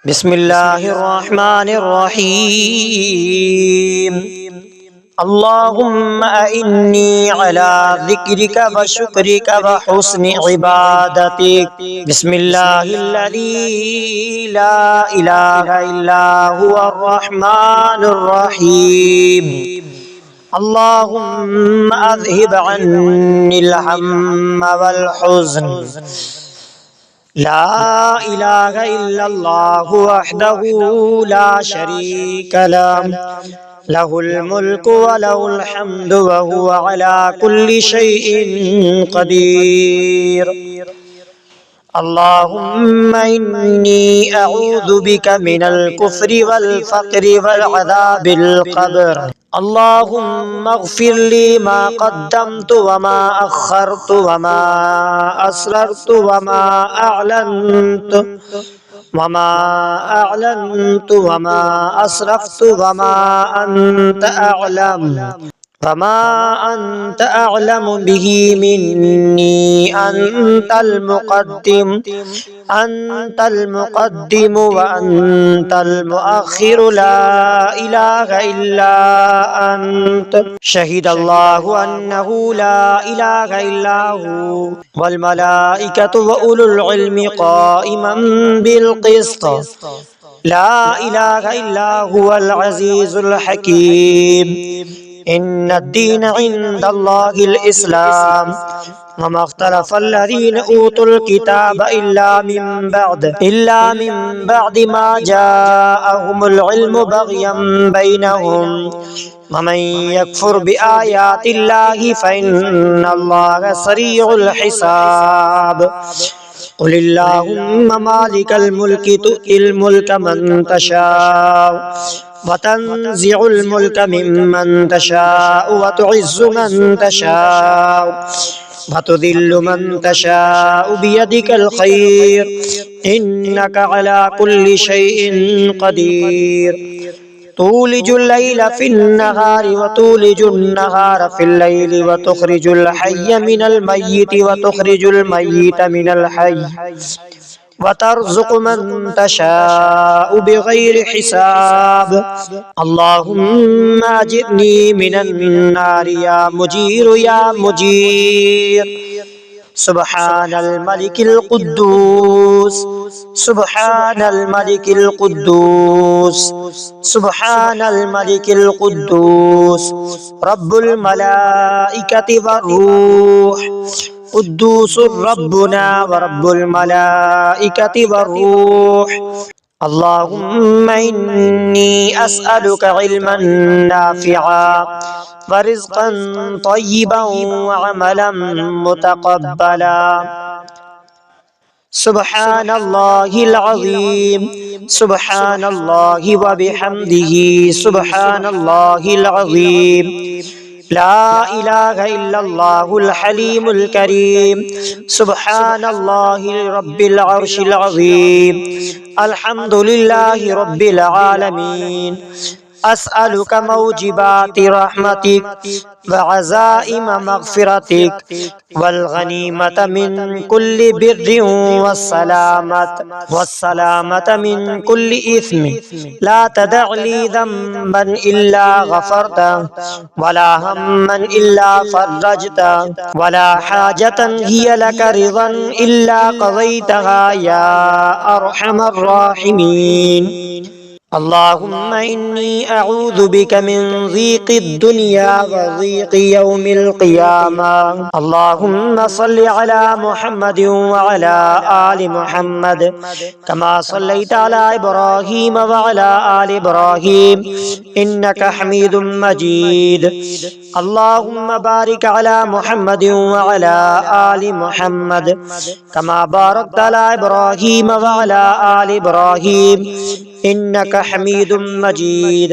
बिस्मिल्लाहिर्रहमानिर्रहीम। अल्लाहुम्मा इन्नी अला ज़िक्रिका व शुक्रिका व हुस्नि इबादतिक। बिस्मिल्लाहिल्लज़ी ला इलाहा इल्ला हुवर रहमानुर रहीम। अल्लाहुम्मा अज़हिब अन्निल हम्मा वल हुज़्न। ला इलाहा इल्लल्लाहु वहदहू ला शरीका लहु लहुल मुल्कु व लहुल हम्दु व हुवा अला कुल्लि शैइन क़दीर। अल्लाहुम्मा इन्नी अऊज़ु बिका मिनल कुफ्रि वल फ़क़्रि वल अज़ाबिल क़ब्र। अल्लाहुम्मा अग़फ़िर ली मा क़द्दमतु व मा अख़्ख़रतु व मा अस्ररतु व मा अअलनतु व मा अअलनतु व मा असरफ़तु व मा अंत अअलम वमा अंत अअलमु बिही मिन्नी अंतल मुक़द्दिमु व अंतल मुअख़्ख़िरु ला इलाहा इल्ला अंत। शहीदल्लाहु अन्नहु ला इलाहा इल्ला हु वल मलाइकतु व उलुल इल्मि क़ाइमन बिल क़िस्त। ला इलाहा इल्ला हुवल अज़ीज़ुल हकीम। इन्नद्दीन इंदल्लाहिल इस्लाम वमा इख्तलफ़ल्लज़ीना ऊतुल किताब इल्ला मिन बअदि मा जाअहुमुल इल्मु बग़यन बैनहुम वमन यकफ़ुर बिआयातिल्लाहि फ़इन्नल्लाहा सरीउल हिसाब। क़ुलिल्लाहुम्मा मालिकल मुल्कि तु'तिल मुल्का मन तशाअ व तंज़िउल मुल्का मिम्मन तशाअ व तु'इज़्ज़ु मन तशाअ व तुज़िल्लु मन तशाअ बियदिकल ख़ैर इन्नका अला कुल्लि शैइन क़दीर। तूलिजुल लैला फिन्नहारि व तूलिजुन नहारा फिल्लैलि व तुख़रिजुल हय्य मिनल मय्यिति व तुख़रिजुल मय्यिता मिनल हय्य व तर्ज़ुक़ु मन तशाअ बिग़ैरि हिसाब। अल्लाहुम्मा अजिरनी मिनन नारि या मुजीर या मुजीर। सुब्हानल मलिकिल कुद्दूस सुब्हानल मलिकिल कुद्दूस सुब्हानल मलिकिल कुद्दूस रब्बुल मलाइकति वर्रूह। कुद्दूसुर रब्बुना व रब्बुल मलाइकति वर्रूह। अल्लाहुम्मा इन्नी अस्अलुका इल्मन नाफ़िअ व रिज़्क़न तय्यिबन व अमलन मुतक़ब्बला। सुब्हानल्लाहिल अज़ीम सुब्हानल्लाहि व बिहम्दिही सुब्हानल्लाहिल अज़ीम। ला इलाहा इल्लल्लाहुल हलीमुल करीम। सुब्हानल्लाहि रब्बिल अर्शिल अज़ीम। अल्हम्दुलिल्लाहि रब्बिल आलमीन। अस्अलुका मौजिबाति रहमतिक व अज़ाइम मग़फ़िरतिक वल गनीमत मिन कुल्लि बिर्रिन वस्सलामत मिन कुल्लि इस्मिन। ला तदअ ली ज़ंबन इल्ला गफ़रतहु वला हम्मन इल्ला फ़र्रजतहु वला हाजतन हिय लक रिज़न इल्ला क़ज़ैतहा या अरहमर राहिमीन। अल्लाहुम्मा इन्नी अऊज़ु बिका मिन ज़ीक़िद दुनिया व ज़ीक़ि यौमिल क़ियामा। अल्लाहुम्मा सल्लि अला मुहम्मदिन व अला आलि मुहम्मद कमा सल्लैता अला इब्राहीम व अला आलि इब्राहीम इन्नका हमीदुम मजीद। अल्लाहुम्मा बारिक अला मुहम्मदिन व अला आलि मुहम्मद कमा बारकता अला इब्राहीम व अला आलि इब्राहीम इन्नका हमीदुम मजीद।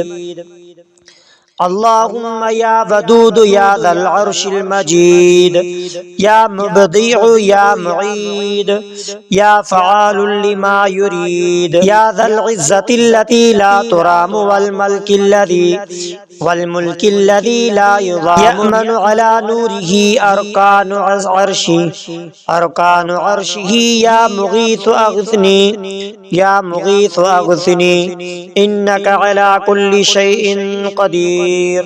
अल्लाहुम्मा या वदूद या ज़ल अर्शिल मजीद या मुबदिउ या मुईद या फ़आलुल लिमा युरीद या ज़ल इज़्ज़तिल्लती ला तुराम वल मल्किल्लज़ी वल मुल्किल्लज़ी ला युज़ामनु अला नूरिही अरकानु अर्शिही या मुगीथ अग़िथनी इन्नका अला कुल्लि शैइन क़दीर।